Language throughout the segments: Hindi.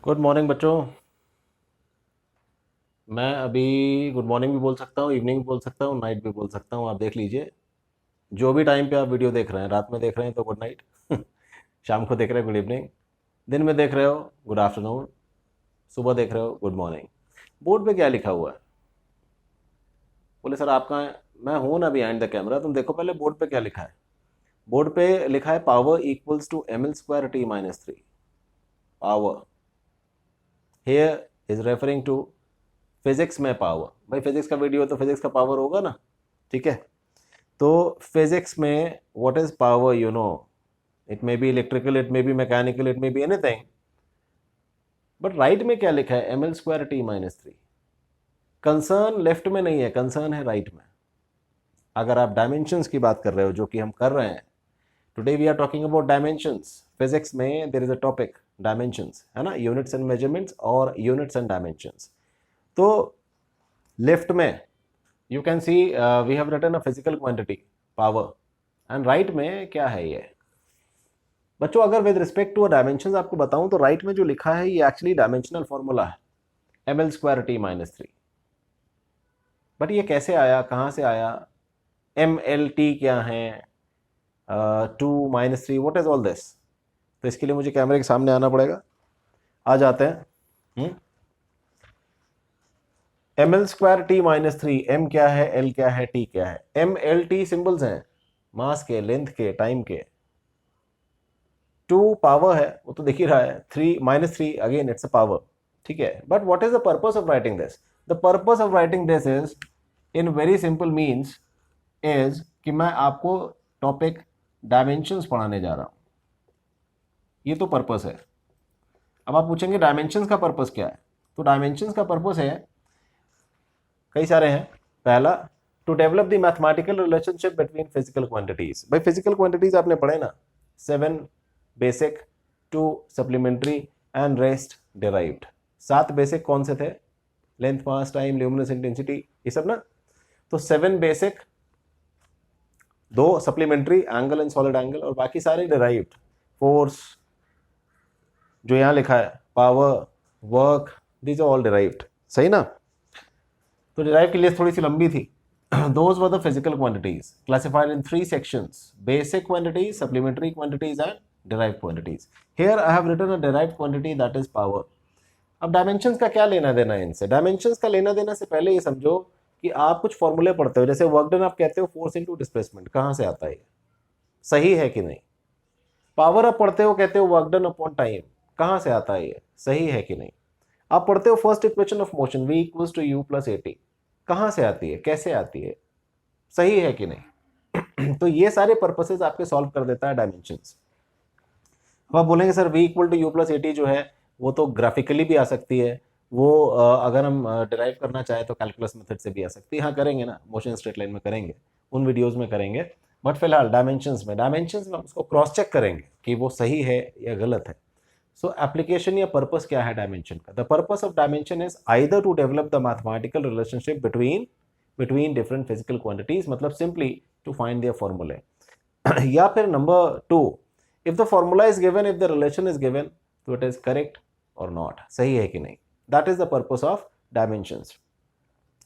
गुड मॉर्निंग बच्चों। मैं अभी गुड मॉर्निंग भी बोल सकता हूँ, इवनिंग भी बोल सकता हूँ, नाइट भी बोल सकता हूँ। आप देख लीजिए, जो भी टाइम पे आप वीडियो देख रहे हैं। रात में देख रहे हैं तो गुड नाइट शाम को देख रहे हैं गुड इवनिंग, दिन में देख रहे हो गुड आफ्टरनून, सुबह देख रहे हो गुड मॉर्निंग। बोर्ड पे क्या लिखा हुआ है? बोले सर आप कहाँ हैं? मैं हूँ ना बिहाइंड द कैमरा। तुम देखो पहले बोर्ड पे क्या लिखा है। बोर्ड पे लिखा है power equals to M L square T minus three. Power here is referring to physics में पावर। भाई फिजिक्स का वीडियो तो फिजिक्स का पावर होगा ना, ठीक है। तो फिजिक्स में what is power, you know, it may be electrical, it may be mechanical, it may be anything. But right में क्या लिखा है? M L square T minus three. Concern left में नहीं है, कंसर्न है राइट में। अगर आप डायमेंशंस की बात कर रहे हो, जो कि हम कर रहे हैं, today we are talking about dimensions. Physics में there is a topic dimensions, है ना, यूनिट्स एंड मेजरमेंट्स और यूनिट्स एंड डायमेंशंस। तो लेफ्ट में you can see we have written a physical quantity power, and right में क्या है ये बच्चों? अगर with respect to a dimension आपको बताऊं तो राइट में जो लिखा है ये एक्चुअली डायमेंशनल फॉर्मूला है, M L square T minus three. But ये कैसे आया, कहाँ से आया? एम एल टी क्या है, two minus three, what is all this? तो इसके लिए मुझे कैमरे के सामने आना पड़ेगा। आ जाते हैं। M L square T minus three, M क्या है, एल क्या है, टी क्या है? एम एल टी सिंबल्स हैं मास के, लेंथ के, टाइम के। टू पावर है, वो तो दिख ही रहा है। Three minus three, again it's a power, ठीक है। But what is the purpose of writing this? The purpose of writing this is in very simple means is कि मैं आपको टॉपिक डायमेंशंस पढ़ाने जा रहा हूं। ये तो पर्पस है। अब आप पूछेंगे डायमेंशंस का पर्पस क्या है? तो डायमेंशंस का पर्पस है, कई सारे हैं। पहला, to develop the mathematical relationship between physical quantities. भाई फिजिकल क्वांटिटीज आपने पढ़े ना, seven basic, two supplementary and rest derived. सात बेसिक कौन से थे? Length, mass, time, luminous intensity, ये सब ना। तो सेवन बेसिक, दो supplementary, angle and solid angle, और बाकी सारे डिराइव्ड। फोर्स जो यहां लिखा है, power, work, these are all derived, सही ना। तो डिराइव की लिस्ट थोड़ी सी लंबी थी। Those were the physical quantities classified in three sections: basic quantities, supplementary quantities and derived quantities. Here I have written a derived quantity, that is power. अब डायमेंशंस का क्या लेना देना है इनसे? डायमेंशंस का लेना देना से पहले ये समझो कि आप कुछ फॉर्मूले पढ़ते हो, जैसे वर्क डन आप कहते हो फोर्स इनटू डिस्प्लेसमेंट, कहां से आता है? सही है कि नहीं? पावर आप पढ़ते हो, कहते हो वर्क डन अपॉन टाइम, कहां से आता है? सही है कि नहीं? आप पढ़ते हो first equation of motion, v equals to u plus A T, कहां से आती है, कैसे आती है? सही है कि नहीं? तो ये सारे पर्पसेस आपके सॉल्व कर देता है डायमेंशंस। अब आप बोलेंगे sir v equal to U plus A T जो है वो तो ग्राफिकली भी आ सकती है, वो अगर हम डिराइव करना चाहें तो कैलकुलस मेथड से भी आ सकती है। हाँ करेंगे ना, मोशन स्ट्रेट लाइन में करेंगे, उन वीडियोस में करेंगे। बट फिलहाल डायमेंशंस में उसको क्रॉस चेक करेंगे कि वो सही है या गलत है। सो एप्लीकेशन या पर्पस क्या है डायमेंशन का? The purpose of dimension is either to develop the mathematical relationship between different physical quantities, मतलब सिंपली टू फाइंड देयर फॉर्मूले। या फिर number two, if the formula is given, if the relation is given, तो इट इज करेक्ट और नॉट, सही है कि नहीं। That is the purpose of dimensions.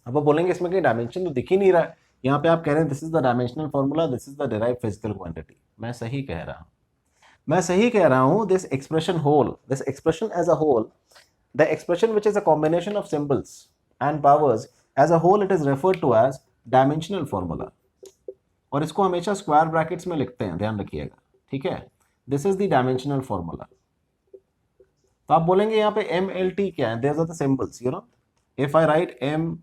अब आप बोलेंगे इसमें कहीं डायमेंशन तो दिख ही नहीं रहा है। यहाँ पे आप कह रहे हैं this is the dimensional formula, this is the derived physical quantity. मैं सही कह रहा हूँ, मैं सही कह रहा हूं। This expression whole, this expression as a whole, the expression which is a combination of symbols and powers as a whole, it is referred to as dimensional formula. और इसको हमेशा स्क्वायर ब्रैकेट्स में लिखते हैं, ध्यान रखिएगा, ठीक है। This is the dimensional formula. तो आप बोलेंगे यहाँ पे एम एल टी क्या है? There are the symbols, you know. If I write M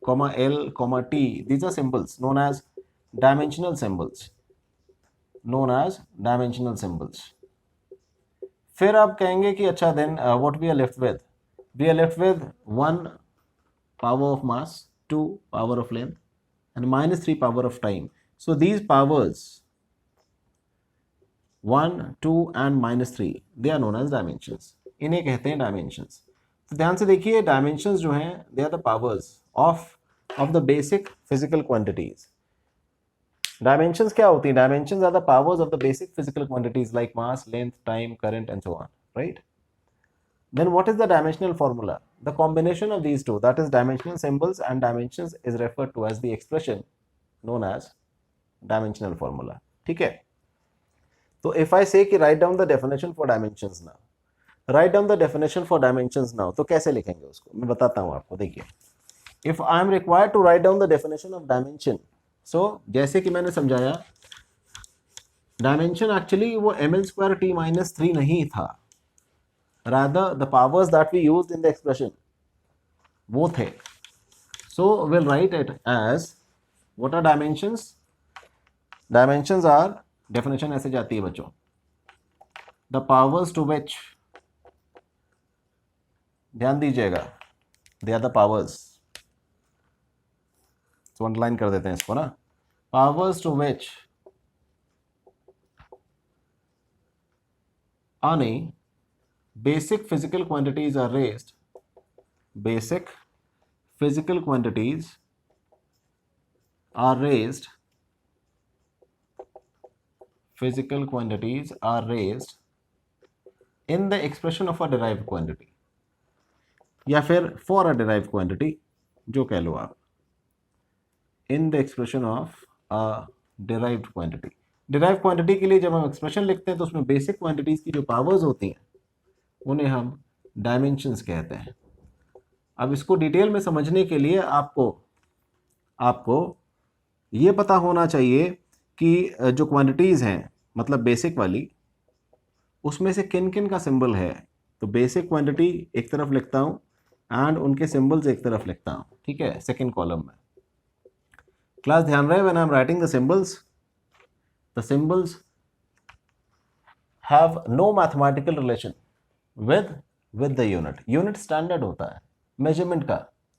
comma L comma T, these are symbols known as dimensional symbols, known as dimensional symbols. फिर आप कहेंगे कि अच्छा then what we are left with? We are left with one power of mass, two power of length and minus three power of time. So these powers one, two and minus three, they are known as dimensions. इन्हें कहते हैं डायमेंशंस। तो ध्यान से देखिए, डायमेंशंस जो हैं they are the powers of the basic physical quantities. Dimensions क्या होती हैं? Dimensions are the powers of the basic physical quantities like mass, length, time, current and so on, right. Then what is the dimensional formula? The combination of these two, that is dimensional symbols and dimensions, is referred to as the expression known as dimensional formula. ठीक है? तो if I say कि write down the definition for dimensions now, write down the definition for dimensions now, तो कैसे लिखेंगे उसको? मैं बताता हूँ आपको. देखिए, if I am required to write down the definition of dimension, so जैसे कि मैंने समझाया, डायमेंशन एक्चुअली वो ml²t-3 नहीं था, rather the powers that we used in the expression वो थे. So we'll write it as, what are dimensions? Dimensions are, definition ऐसे जाती है बच्चों, the powers to which, ध्यान दीजिएगा, they are the powers, so underline कर देते हैं इसको ना, powers to which any basic physical quantities are raised, basic physical quantities are raised, physical quantities are raised in the expression of a derived quantity, या फिर for a derived quantity, जो कह लो आप, in the expression of a derived quantity. derived quantity के लिए जब हम expression लिखते हैं तो उसमें basic quantities की जो powers होती हैं उन्हें हम dimensions कहते हैं. अब इसको डिटेल में समझने के लिए आपको ये पता होना चाहिए कि जो क्वांटिटीज़ हैं, मतलब बेसिक वाली, उसमें से किन किन का सिंबल है. तो बेसिक क्वांटिटी एक तरफ लिखता हूँ एंड उनके सिंबल्स एक तरफ लिखता हूँ. ठीक है, सेकेंड कॉलम में. क्लास ध्यान रहे, when I am writing the symbols have no mathematical relation with the unit. Unit standard होता है मेजरमेंट का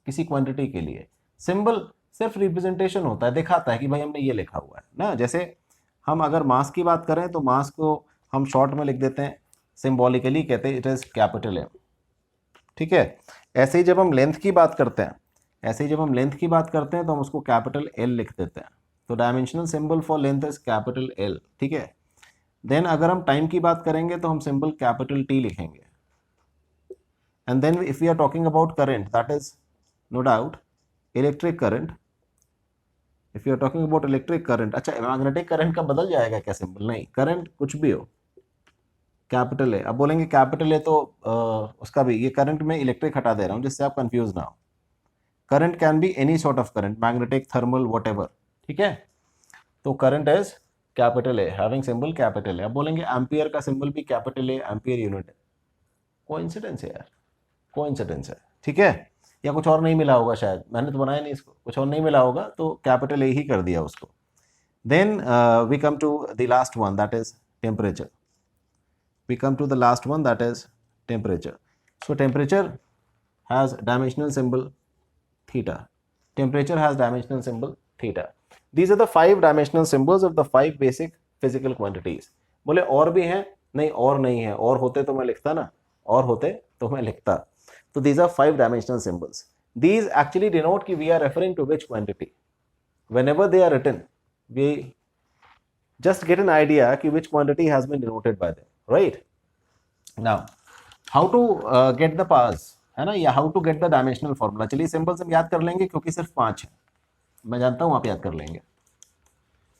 किसी क्वांटिटी के लिए. सिंबल सिर्फ रिप्रेजेंटेशन होता है, दिखाता है कि भाई हमने ये लिखा हुआ है ना. जैसे हम अगर मास की बात करें तो मास को हम शॉर्ट में लिख देते हैं, सिंबॉलिकली कहते हैं इट इज़ कैपिटल M. ठीक है, ऐसे ही जब हम लेंथ की बात करते हैं तो हम उसको कैपिटल L लिख देते हैं. तो dimensional symbol for length is capital L. ठीक है. देन अगर हम टाइम की बात करेंगे तो हम सिंबल कैपिटल T लिखेंगे. And then if we are talking about current, that is no doubt electric current. If you are talking about electric current, अच्छा मैग्नेटिक करंट का बदल जाएगा क्या सिंबल? नहीं, करंट कुछ भी हो, कैपिटल है. अब बोलेंगे कैपिटल है तो उसका भी, ये करंट में इलेक्ट्रिक हटा दे रहा हूँ जिससे आप कंफ्यूज ना हो. Current can be any sort of current, magnetic, thermal, whatever. ठीक है, तो करंट इज कैपिटल है, हैविंग सिंबल कैपिटल है. अब बोलेंगे एम्पियर का सिंबल भी कैपिटल है, एम्पियर यूनिट है. कोइंसिडेंस है यार, कोइंसिडेंस है. ठीक है, या कुछ और नहीं मिला होगा शायद, मैंने तो बनाया नहीं इसको, कुछ और नहीं मिला होगा तो कैपिटल ए ही कर दिया उसको. Then we come to the last one, that is temperature. We come to the last one, that is temperature. So temperature has dimensional symbol theta. Temperature has dimensional symbol theta. These are the 5 dimensional symbols of the 5 basic physical quantities. बोले और भी हैं? नहीं, और नहीं है. और होते तो मैं लिखता ना, और होते तो मैं लिखता. तो these are 5 dimensional symbols. These actually denote कि we are referring to which quantity. Whenever they are written, we just get an idea कि which quantity has been denoted by them. Right now, how to get the powers, है ना, या how to get the dimensional formula. चलिए सिंपल्स हम याद कर लेंगे क्योंकि सिर्फ 5 है, मैं जानता हूँ आप याद कर लेंगे.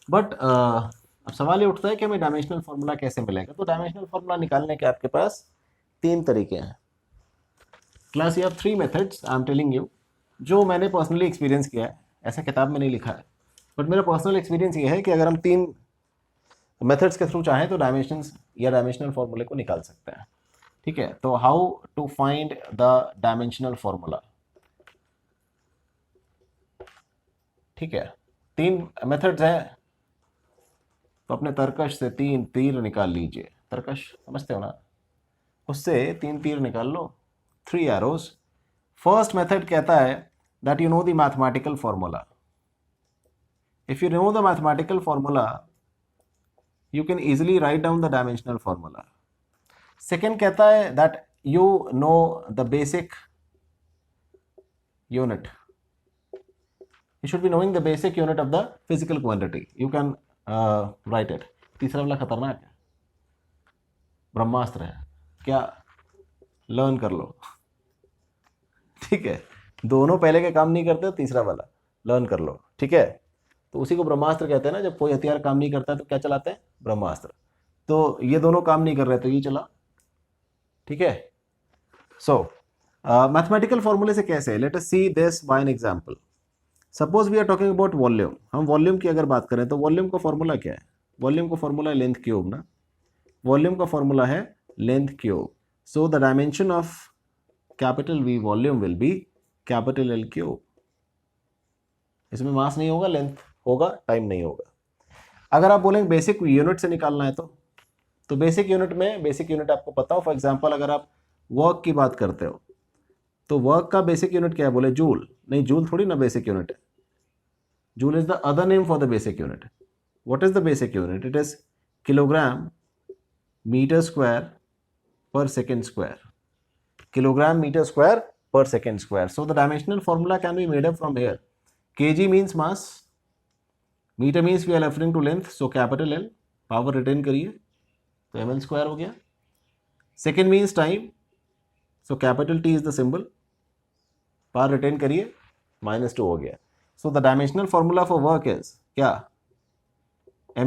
बट अब सवाल ये उठता है कि हमें डायमेंशनल फॉर्मूला कैसे मिलेगा. तो डायमेंशनल फॉर्मूला निकालने के आपके पास 3 तरीके हैं. Class, you have 3 methods, I am telling you, जो मैंने पर्सनली एक्सपीरियंस किया है. ऐसा किताब में नहीं लिखा है, बट मेरा पर्सनल एक्सपीरियंस ये है कि अगर हम 3 मेथड्स के थ्रू चाहें तो डायमेंशंस या डायमेंशनल फॉर्मूले को निकाल सकते हैं. ठीक है, तो how to find the dimensional formula. ठीक है, 3 मेथड्स हैं, तो अपने तर्कश से 3 तीर निकाल लीजिए. तर्कश समझते हो ना, उससे 3 तीर निकाल लो, 3 एरोज. फर्स्ट मेथड कहता है that you know the mathematical formula. If you know the mathematical formula, you can easily write down the dimensional formula. Second कहता है that you know the basic unit. You should be knowing the basic unit of the physical quantity. You can write it. तीसरा वाला खतरनाक है, ब्रह्मास्त्र है. क्या लर्न कर लो। ठीक है, दोनों पहले के काम नहीं करते, तीसरा वाला लर्न कर लो। ठीक है, तो उसी को ब्रह्मास्त्र कहते हैं ना, जब कोई हथियार काम नहीं करता है तो क्या चलाते हैं, ब्रह्मास्त्र। तो ये दोनों काम नहीं कर रहे तो ये चला। ठीक है, सो मैथमेटिकल फॉर्मूले से कैसे, let us see this by an example. Suppose we are talking about volume, हम वॉल्यूम की अगर बात करें तो वॉल्यूम का फॉर्मूला क्या है, वॉल्यूम का फॉर्मूला है लेंथ क्यूब ना, वॉल्यूम का फॉर्मूला है length cube. So the dimension of capital V volume will be capital L cube. इसमें मास नहीं होगा, लेंथ होगा, टाइम नहीं होगा। अगर आप बोलेंगे बेसिक यूनिट से निकालना है तो बेसिक यूनिट में, बेसिक यूनिट आपको पता हो, फॉर एग्जांपल अगर आप वर्क की बात करते हो तो वर्क का बेसिक यूनिट क्या है, बोले जूल, नहीं जूल थोड़ी ना बेसिक यूनिट है, joule is the other name for the basic unit. What is the basic unit, it is kilogram metre square per second square, kilogram metre square per second square. So the dimensional formula can be made up from here. kg means mass, meter means we are referring to length, so capital L, power retain करिए तो ml square हो गया। second means time, so capital T is the symbol, power retain करिए -2 हो गया। so the dimensional formula for work is क्या,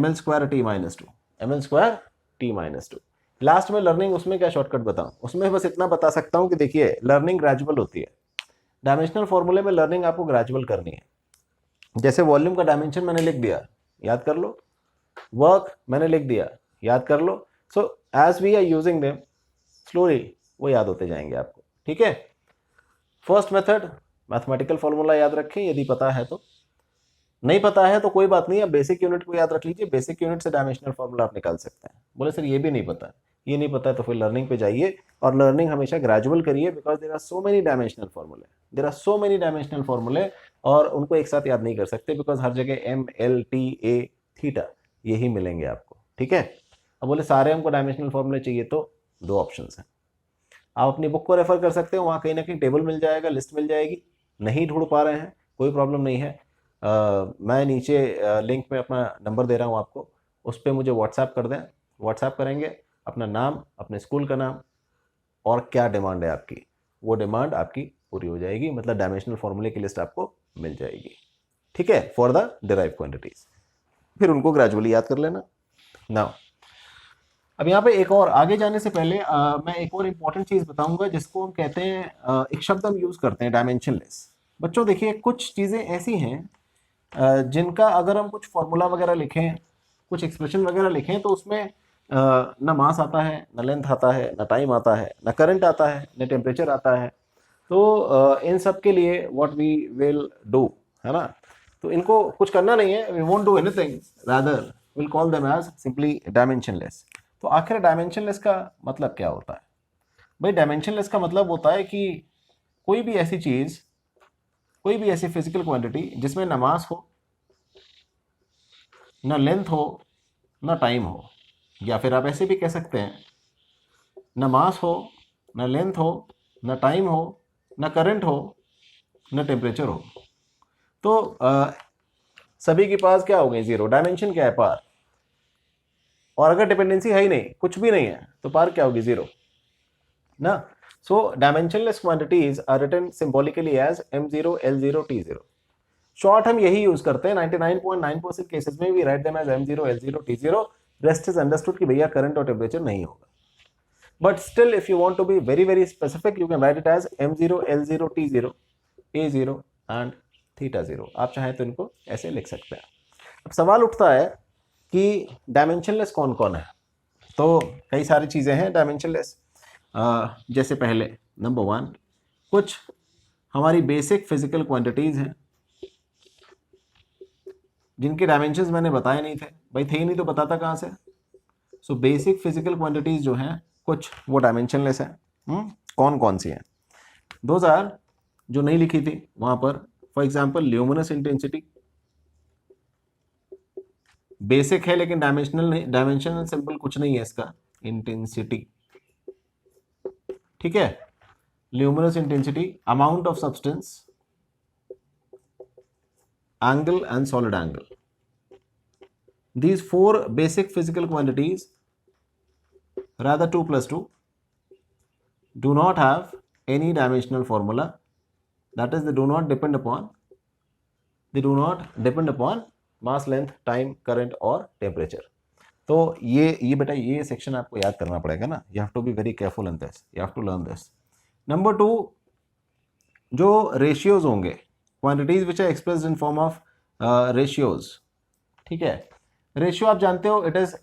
ml square T -2, ml square T -2। Last में लर्निंग, उसमें क्या शॉर्टकट बताऊं, उसमें बस इतना बता सकता हूं कि देखिए लर्निंग ग्रेजुअल होती है, डायमेंशनल फॉर्मूले में लर्निंग आपको ग्रेजुअल करनी है। जैसे वॉल्यूम का डायमेंशन मैंने लिख दिया, याद कर लो, वर्क मैंने लिख दिया, याद कर लो। So as we are using them slowly वो याद होते जाएंगे आपको। ठीक है, फर्स्ट मेथड मैथमेटिकल फॉर्मूला याद रखें, यदि पता है तो, नहीं पता है तो कोई बात नहीं, आप बेसिक यूनिट को याद रख लीजिए, बेसिक यूनिट से डायमेंशनल फॉर्मूला आप निकाल सकते हैं। बोले सर ये भी नहीं पता, ये नहीं पता है तो फिर लर्निंग पे जाइए, और लर्निंग हमेशा ग्रेजुअल करिए, because there are so many dimensional फॉर्मूले, there are so many dimensional फॉर्मूले, और उनको एक साथ याद नहीं कर सकते, बिकॉज हर जगह M L T A theta यही मिलेंगे आपको। ठीक है, अब बोले सारे हमको डायमेंशनल फॉर्मूले चाहिए तो दो ऑप्शन हैं, आप अपनी बुक को रेफर कर सकते हो, वहाँ कहीं ना कहीं टेबल मिल जाएगा, लिस्ट मिल जाएगी। नहीं ढूंढ पा रहे हैं कोई प्रॉब्लम नहीं है, मैं नीचे लिंक में अपना नंबर दे रहा हूँ आपको, उस पर मुझे व्हाट्सएप कर दें, व्हाट्सएप करेंगे, अपना नाम, अपने स्कूल का नाम और क्या डिमांड है आपकी, वो डिमांड आपकी पूरी हो जाएगी, मतलब डायमेंशनल फॉर्मूले की लिस्ट आपको मिल जाएगी। ठीक है, फॉर द डिराइव क्वांटिटीज, फिर उनको ग्रेजुअली याद कर लेना। नाउ अब यहाँ पे एक और आगे जाने से पहले मैं एक और इम्पॉर्टेंट चीज़ बताऊंगा, जिसको हम कहते हैं, एक शब्द हम यूज़ करते हैं, डायमेंशनलेस। बच्चों देखिए, कुछ चीज़ें ऐसी हैं जिनका अगर हम कुछ फॉर्मूला वगैरह लिखें, कुछ एक्सप्रेशन वगैरह लिखें, तो उसमें ना मास आता है, ना लेंथ आता है, ना टाइम आता है, ना करंट आता है, ना टेम्परेचर आता है। तो इन सब के लिए व्हाट वी विल डू, है ना, तो इनको कुछ करना नहीं है, we won't do anything, rather will call them as simply dimensionless. तो आखिर डायमेंशनलेस का मतलब क्या होता है भाई? डायमेंशनलेस का मतलब होता है कि कोई भी ऐसी चीज, कोई भी ऐसी फिजिकल क्वांटिटी जिसमें ना मास हो, ना लेंथ हो, ना टाइम हो, या फिर आप ऐसे भी कह सकते हैं, ना मास हो, ना लेंथ हो, ना टाइम हो, ना करंट हो, ना टेम्परेचर हो, तो सभी के पास क्या हो गई, जीरो, डायमेंशन क्या है, पार। और अगर डिपेंडेंसी है ही नहीं, कुछ भी नहीं है, तो पार क्या होगी, जीरो ना। So dimensionless quantities are written symbolically as m0 l0 t0। Short हम यही यूज करते हैं 99.9% केसेस में, we write them as m0 l0 t0। Rest is understood कि भैया करंट और टेम्परेचर नहीं होगा, but still if you want to be very very specific, you can write it as m0 l0 t0 a0 and theta 0। आप चाहें तो इनको ऐसे लिख सकते हैं। अब सवाल उठता है कि डायमेंशनलेस कौन कौन है, तो कई सारी चीज़ें हैं डायमेंशनलेस। जैसे पहले नंबर 1, कुछ हमारी बेसिक फिजिकल क्वांटिटीज़ हैं जिनके डायमेंशंस मैंने बताए नहीं थे, भाई थे ही नहीं तो बताता कहाँ से। सो बेसिक फिजिकल क्वांटिटीज़ जो हैं कुछ, वो डायमेंशनलेस हैं। कौन कौन सी हैं? 2000 जो नहीं लिखी थी वहाँ पर, for example luminous intensity basic है, लेकिन डायमेंशनल नहीं, डायमेंशनल सिंबल कुछ नहीं है इसका, इंटेंसिटी। ठीक है, luminous intensity, amount of substance, angle and solid angle. These 4 basic physical quantities, rather 2 plus 2, do not have any dimensional formula, that is they do not depend upon mass, length, time, current और temperature. तो ये बेटा ये सेक्शन आपको याद करना पड़ेगा ना. You have to be very careful in this. You have to learn this. Number 2, जो ratios होंगे, quantities which are expressed in form of ratios. ठीक है, रेशियो आप जानते हो, it is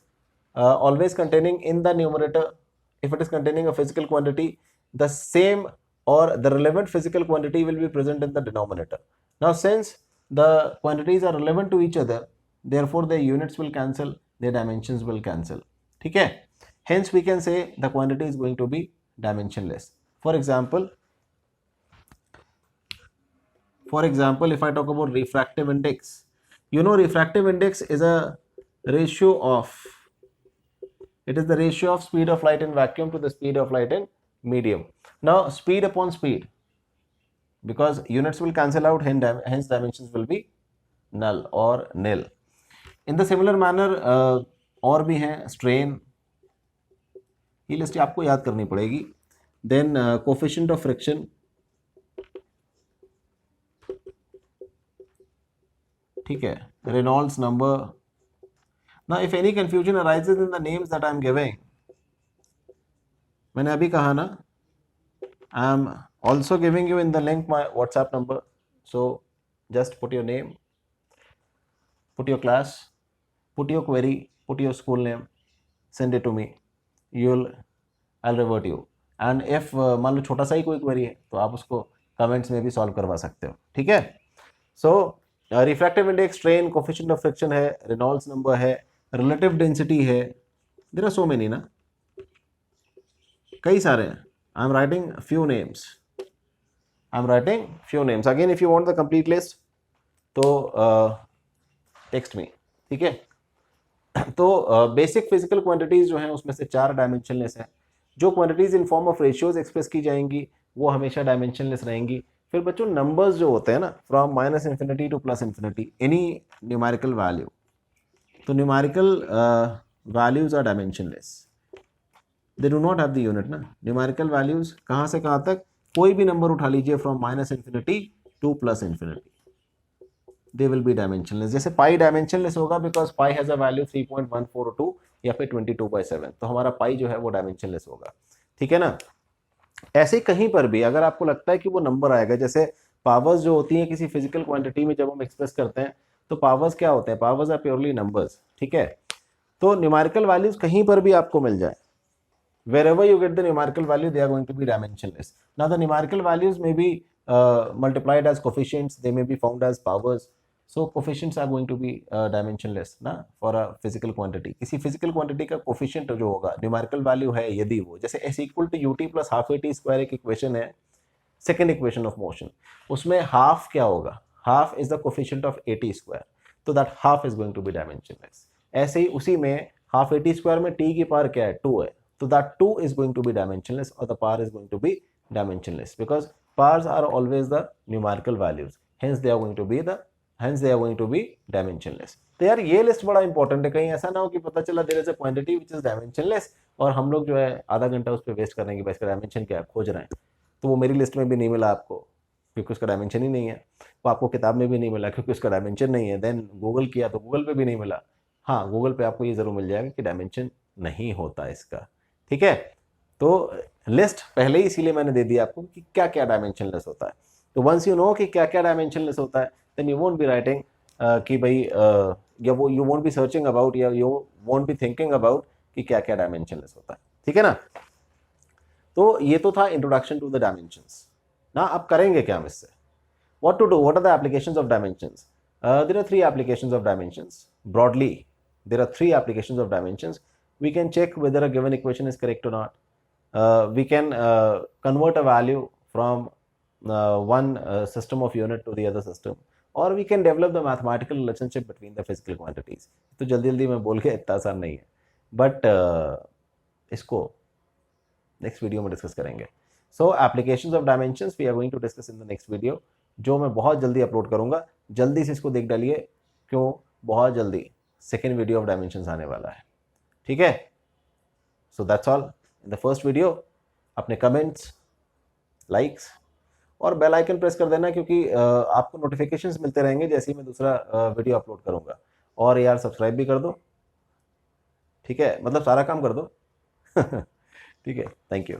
always containing in the numerator. If it is containing a physical quantity, the same or the relevant physical quantity will be present in the denominator. Now since the quantities are relevant to each other, therefore their units will cancel, their dimensions will cancel. ठीक है, hence we can say the quantity is going to be dimensionless. For example, if I talk about refractive index, you know refractive index is a ratio of, it is the ratio of speed of light in vacuum to the speed of light in medium. Now speed upon speed, because units will cancel out, hence dimensions will be null or nil. In the similar manner और भी हैं, strain, ये लिस्ट आपको याद करनी पड़ेगी. Then coefficient of friction, ठीक है, Reynolds number. Now if any confusion arises in the names that I am giving, मैंने अभी कहा ना, I am also giving you in the link my WhatsApp number. So just put your name, put your class, put your query, put your school name, send it to me. I'll revert you. And if मान लो छोटा सा ही कोई query है तो आप उसको comments में भी solve करवा सकते हो. ठीक है. So refractive index, strain, coefficient of friction है, Reynolds number है, relative density है. There are so many ना, कई सारे हैं. I'm writing few names. Again if you want the complete list तो text me. ठीक है. तो बेसिक फिजिकल क्वांटिटीज जो हैं उसमें से 4 डायमेंशनलेस हैं. जो quantities in form of ratios express की जाएंगी वो हमेशा डायमेंशनलेस रहेंगी. फिर बच्चों नंबर्स जो होते हैं ना, from -∞ to +∞, any numerical value, तो numerical values are dimensionless, they do not have the unit ना. न्यूमेरिकल वैल्यूज कहाँ से कहाँ तक, कोई भी नंबर उठा लीजिए from -∞ to +∞, they will be dimensionless. जैसे पाई डायमेंशनलेस होगा because pi has a value 3.142 या फिर 22/7, तो हमारा पाई जो है वो डायमेंशनलेस होगा. ठीक है ना. ऐसे कहीं पर भी अगर आपको लगता है कि वो नंबर आएगा, जैसे पावर्स जो होती हैं किसी फिजिकल क्वांटिटी में जब हम एक्सप्रेस करते हैं तो पावर्स क्या होते हैं, पावर्स आर प्योरली नंबर्स. ठीक है. तो न्यूमेरिकल वैल्यूज कहीं पर भी आपको मिल जाए, wherever you get the numerical value they are going to be dimensionless. Now the numerical values may be multiplied as coefficients, they may be found as powers. So coefficients are going to be dimensionless ना for a physical quantity. किसी physical quantity का coefficient जो होगा numerical value है यदि वो, जैसे s equal to ut plus half at square एक equation है, second equation of motion, उसमें half क्या होगा, half is the coefficient of at square, तो that half is going to be dimensionless. ऐसे ही उसी में half at square में t की पावर क्या है, 2 है, तो that 2 is going to be dimensionless or the power is going to be dimensionless because powers are always the numerical values, hence they are going to be dimensionless. तो यार ये लिस्ट बड़ा इंपॉर्टेंट है, कहीं ऐसा ना हो कि पता चला there is a quantity which is dimensionless और हम लोग जो है आधा घंटा उस पर वेस्ट करने की, इसका डायमेंशन क्या है खोज रहे हैं, तो वो मेरी लिस्ट में भी नहीं मिला आपको क्योंकि उसका डायमेंशन ही नहीं है, वो आपको किताब में भी नहीं मिला क्योंकि उसका डायमेंशन नहीं है, देन गूगल किया तो गूगल पे भी नहीं मिला. हाँ, गूगल पे आपको ये जरूर मिल जाएगा कि डायमेंशन नहीं होता इसका. ठीक है. तो लिस्ट पहले ही इसीलिए मैंने दे दिया आपको कि क्या क्या डायमेंशनलेस होता है. तो वंस यू नो कि क्या क्या डायमेंशनलेस होता है, then you won't be writing कि भाई या वो you won't be searching about या you won't be thinking about कि क्या क्या डायमेंशनलेस होता है. ठीक है ना. तो ये तो था इंट्रोडक्शन टू द डायमेंशंस. ना अब करेंगे क्या हम इससे, what to do, what are the applications of dimensions. There are 3 applications of dimensions. Broadly there are 3 applications of dimensions. We can check whether a given equation is correct or not. We can convert a value from one system of unit to the other system, or we can develop the mathematical relationship between the physical quantities. तो जल्दी जल्दी मैं बोल के इतना आसान नहीं है, बट इसको नेक्स्ट वीडियो में डिस्कस करेंगे. So applications of dimensions we are going to discuss in the next video, जो मैं बहुत जल्दी अपलोड करूंगा. जल्दी से इसको देख डालिए, क्यों, बहुत जल्दी सेकेंड वीडियो ऑफ डायमेंशंस आने वाला है. ठीक है. So that's all in the first video. अपने कमेंट्स, लाइक्स और बेल आइकन प्रेस कर देना, क्योंकि आपको नोटिफिकेशंस मिलते रहेंगे जैसे ही मैं दूसरा वीडियो अपलोड करूँगा। और यार सब्सक्राइब भी कर दो, ठीक है, मतलब सारा काम कर दो। ठीक है, थैंक यू।